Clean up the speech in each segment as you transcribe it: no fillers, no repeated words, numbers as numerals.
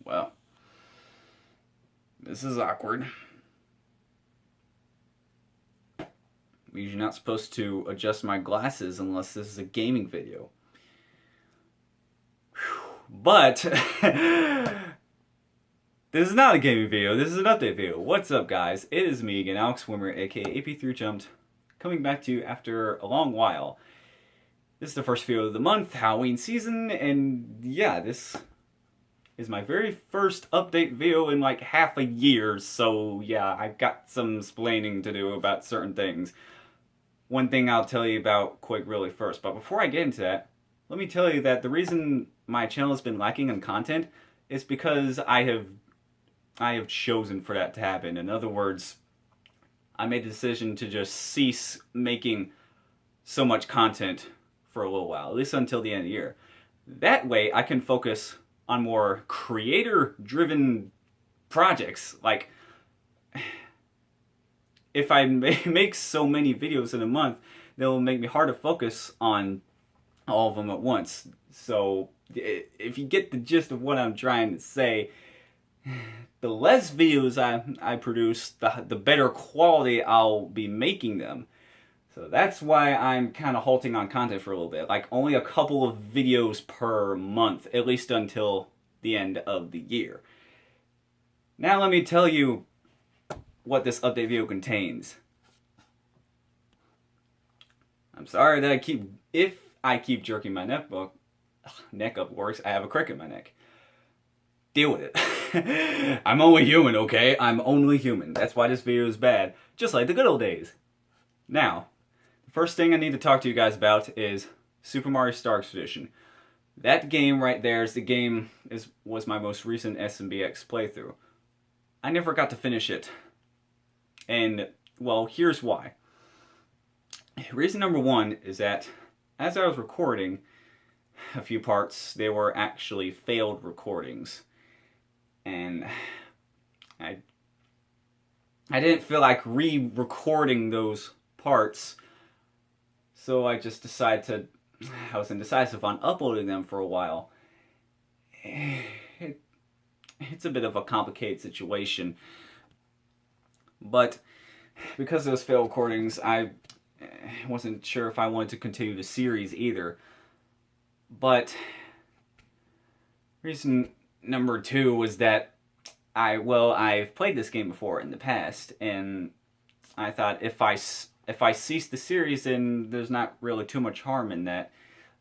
Well, this is awkward. Means you're not supposed to adjust my glasses unless this is a gaming video. But this is not a gaming video. This is an update video. What's up, guys? It is me again, Alex Swimmer, aka AP3 Jumped, coming back to you after a long while. This is the first video of the month, Halloween season, and yeah, this is my very first update video in like half a year, so yeah, I've got some explaining to do about certain things. One thing I'll tell you about quick really first, but before I get into that, let me tell you that the reason my channel has been lacking in content is because I have chosen for that to happen. In other words, I made the decision to just cease making so much content for a little while, at least until the end of the year. That way I can focus on more creator-driven projects. Like, if I make so many videos in a month, they'll make me hard to focus on all of them at once. So if you get the gist of what I'm trying to say, the less videos I produce, the better quality I'll be making them. So that's why I'm kind of halting on content for a little bit. Like only a couple of videos per month, at least until the end of the year. Now let me tell you what this update video contains. I'm sorry that if I keep jerking my neck up works, I have a crick in my neck. Deal with it. I'm only human, okay? I'm only human. That's why this video is bad. Just like the good old days. Now, the first thing I need to talk to you guys about is Super Mario Star Expedition. That game right there was my most recent SMBX playthrough. I never got to finish it. And, well, here's why. Reason number one is that as I was recording a few parts, they were actually failed recordings. And I didn't feel like re-recording those parts, so I just decided I was indecisive on uploading them for a while. It's a bit of a complicated situation, but because of those failed recordings, I wasn't sure if I wanted to continue the series either. But reason number two was that I've played this game before in the past, and I thought if I cease the series, then there's not really too much harm in that.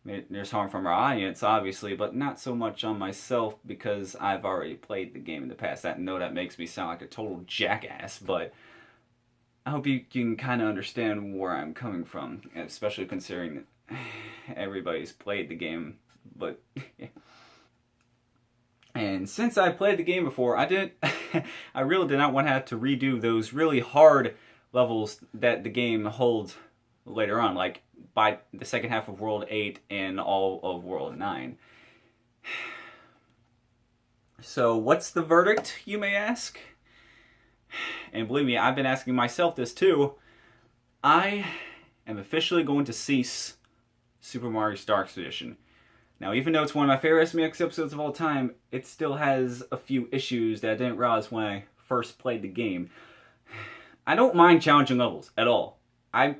I mean, there's harm from our audience, obviously, but not so much on myself because I've already played the game in the past. I know that makes me sound like a total jackass, but I hope you can kind of understand where I'm coming from, especially considering that everybody's played the game, but and since I played the game before, I really did not want to have to redo those really hard levels that the game holds later on, like by the second half of World 8 and all of World 9. So what's the verdict, you may ask? And believe me, I've been asking myself this too. I am officially going to cease Super Mario Star Expedition. Now, even though it's one of my favorite SMX episodes of all time, it still has a few issues that I didn't realize when I first played the game. I don't mind challenging levels at all.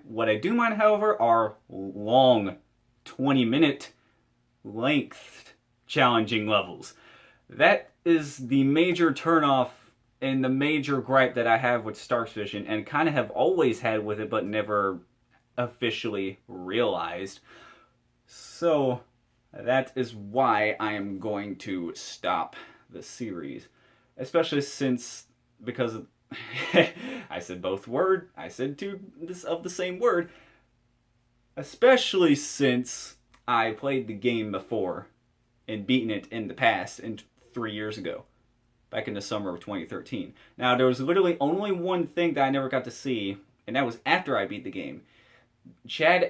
What I do mind, however, are long, 20-minute length challenging levels. That is the major turnoff and the major gripe that I have with Star Expedition, and kind of have always had with it, but never officially realized. So that is why I am going to stop the series, especially because I said I said two of the same word, especially since I played the game before and beaten it in the past 3 years ago, back in the summer of 2013. Now, there was literally only one thing that I never got to see, and that was after I beat the game. Chad,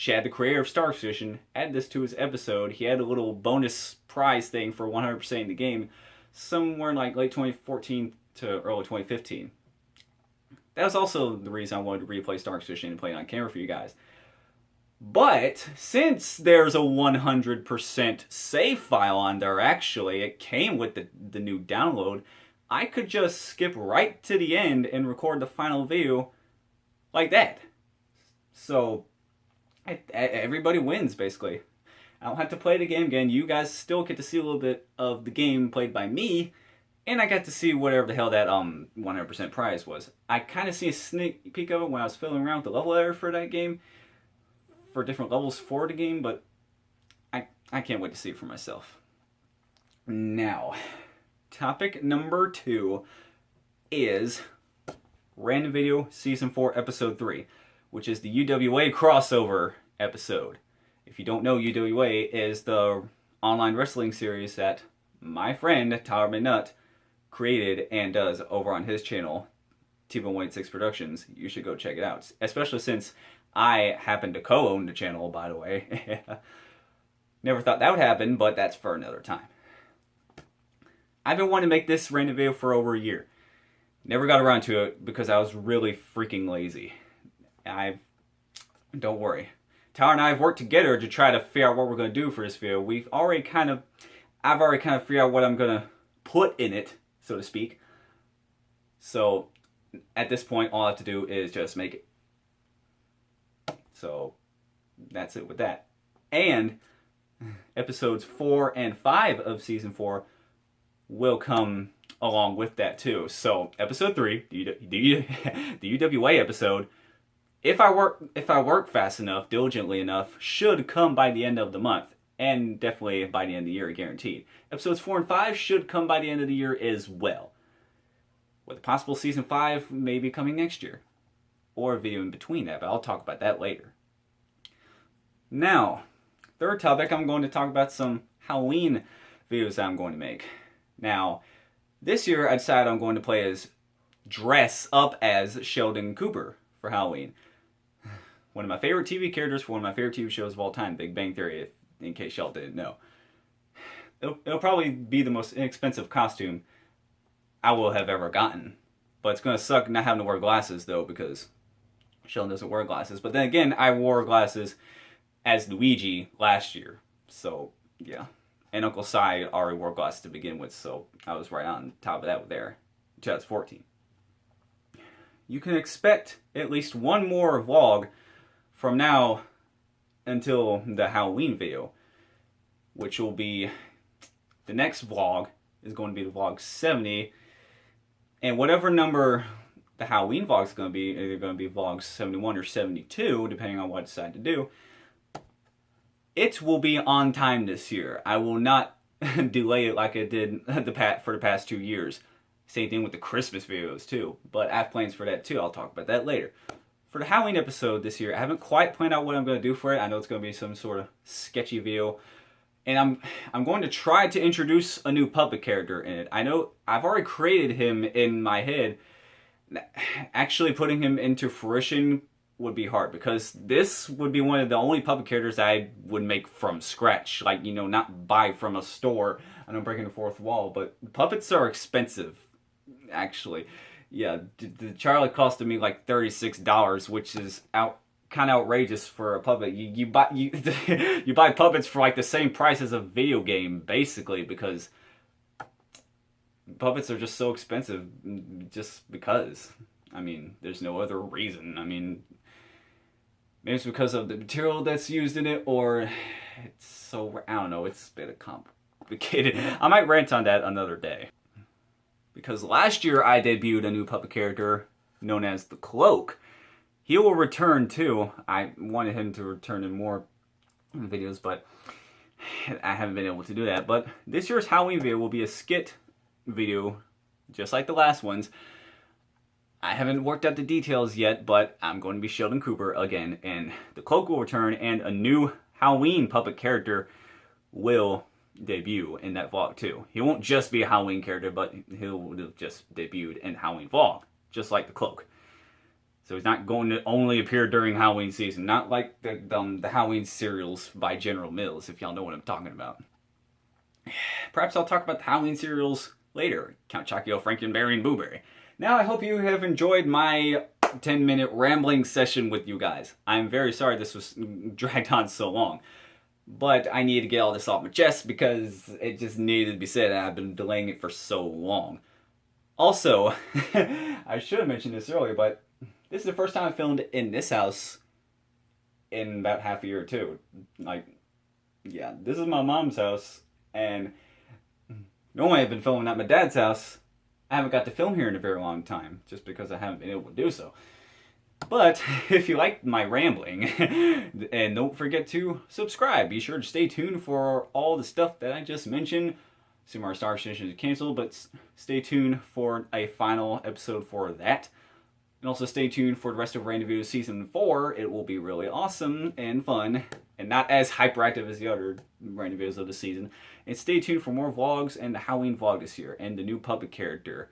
the creator of Star Expedition, added this to his episode. He had a little bonus prize thing for 100% in the game, somewhere in like late 2014 to early 2015. That was also the reason I wanted to replay Star Expedition and play it on camera for you guys. But since there's a 100% save file on there, actually, it came with the new download, I could just skip right to the end and record the final video like that. So everybody wins, basically. I don't have to play the game again. You guys still get to see a little bit of the game played by me, and I got to see whatever the hell that 100% prize was. I kind of see a sneak peek of it when I was fiddling around with the level editor for that game, for different levels for the game, but I can't wait to see it for myself. Now, topic number 2 is Random Video Season 4 Episode 3, which is the UWA crossover episode. If you don't know, UWA is the online wrestling series that my friend Tyler McNutt created and does over on his channel, T116 Productions. You should go check it out, especially since I happen to co-own the channel, by the way. Never thought that would happen, but that's for another time. I've been wanting to make this random video for over a year. Never got around to it because I was really freaking lazy. Don't worry. Tyler and I have worked together to try to figure out what we're going to do for this video. I've already kind of figured out what I'm going to put in it, so to speak. So, at this point, all I have to do is just make it. So, that's it with that. And episodes 4 and 5 of Season 4 will come along with that too. So, episode 3, the UWA episode, if I work fast enough, diligently enough, should come by the end of the month. And definitely by the end of the year, guaranteed. Episodes 4 and 5 should come by the end of the year as well. With a possible Season 5 maybe coming next year. Or a video in between that, but I'll talk about that later. Now, third topic, I'm going to talk about some Halloween videos that I'm going to make. Now, this year I decided I'm going to dress up as Sheldon Cooper for Halloween. One of my favorite TV characters for one of my favorite TV shows of all time, Big Bang Theory, in case y'all didn't know. It'll probably be the most inexpensive costume I will have ever gotten. But it's going to suck not having to wear glasses, though, because Sheldon doesn't wear glasses. But then again, I wore glasses as Luigi last year. So, yeah. And Uncle Si already wore glasses to begin with, so I was right on top of that there. 2014. You can expect at least one more vlog from now until the Halloween video, which will be, the next vlog is going to be the vlog 70, and whatever number the Halloween vlog is going to be, either going to be vlog 71 or 72, depending on what I decide to do, it will be on time this year. I will not delay it like I did for the past 2 years. Same thing with the Christmas videos too, but I have plans for that too. I'll talk about that later. For the Halloween episode this year, I haven't quite planned out what I'm going to do for it. I know it's going to be some sort of sketchy video. And I'm going to try to introduce a new puppet character in it. I know I've already created him in my head. Actually putting him into fruition would be hard, because this would be one of the only puppet characters I would make from scratch. Like, you know, not buy from a store. I know, breaking the fourth wall, but puppets are expensive, actually. Yeah, the Charlie costed me like $36, which is kind of outrageous for a puppet. You buy you buy puppets for like the same price as a video game, basically, because puppets are just so expensive. Just because, I mean, there's no other reason. I mean, maybe it's because of the material that's used in it, or it's so, I don't know. It's a bit complicated. I might rant on that another day. Because last year I debuted a new puppet character known as the Cloak. He will return too. I wanted him to return in more videos, but I haven't been able to do that. But this year's Halloween video will be a skit video, just like the last ones. I haven't worked out the details yet, but I'm going to be Sheldon Cooper again, and the Cloak will return, and a new Halloween puppet character will debut in that vlog too. He won't just be a Halloween character, but he'll just debut in Halloween vlog, just like the Cloak. So he's not going to only appear during Halloween season, not like the Halloween cereals by General Mills, if y'all know what I'm talking about. Perhaps I'll talk about the Halloween cereals later. Count Chocula, Frankenberry, and Boo Berry. Now, I hope you have enjoyed my 10-minute rambling session with you guys. I'm very sorry this was dragged on so long. But I needed to get all this off my chest because it just needed to be said, and I've been delaying it for so long. Also, I should have mentioned this earlier, but this is the first time I filmed in this house in about half a year or two. Like, yeah, this is my mom's house, and normally I've been filming at my dad's house. I haven't got to film here in a very long time, just because I haven't been able to do so. But if you like my rambling, and don't forget to subscribe. Be sure to stay tuned for all the stuff that I just mentioned. Super Mario Star Station is canceled, but stay tuned for a final episode for that. And also stay tuned for the rest of Randoview's Season 4. It will be really awesome and fun, and not as hyperactive as the other Randoview's of the season. And stay tuned for more vlogs and the Halloween vlog this year, and the new puppet character.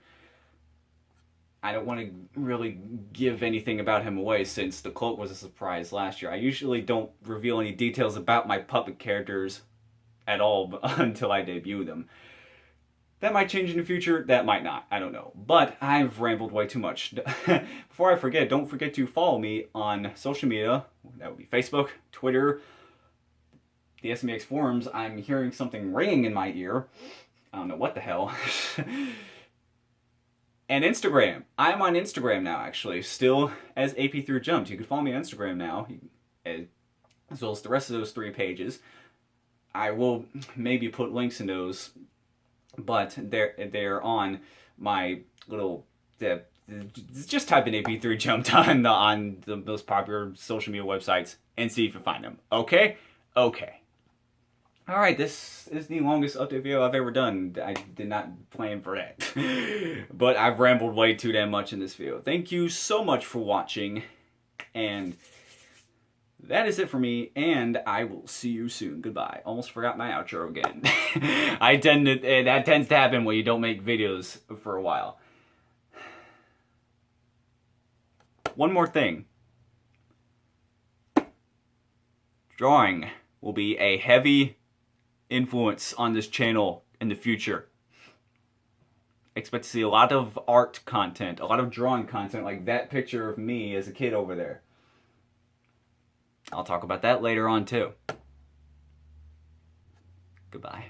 I don't want to really give anything about him away since the cloak was a surprise last year. I usually don't reveal any details about my puppet characters at all until I debut them. That might change in the future, that might not, I don't know. But I've rambled way too much. Before I forget, don't forget to follow me on social media. That would be Facebook, Twitter, the SMX forums. I'm hearing something ringing in my ear. I don't know what the hell. And Instagram. I'm on Instagram now, actually. Still as AP3 Jumped. You can follow me on Instagram now, as well as the rest of those 3 pages. I will maybe put links in those, but they're on my little... just type in AP3 Jumped on the most popular social media websites and see if you find them. Okay? Okay. Alright, this is the longest update video I've ever done. I did not plan for that. But I've rambled way too damn much in this video. Thank you so much for watching. And that is it for me. And I will see you soon. Goodbye. Almost forgot my outro again. That tends to happen when you don't make videos for a while. One more thing. Drawing will be a heavy influence on this channel in the future. Expect to see a lot of art content, a lot of drawing content, like that picture of me as a kid over there. I'll talk about that later on too. Goodbye.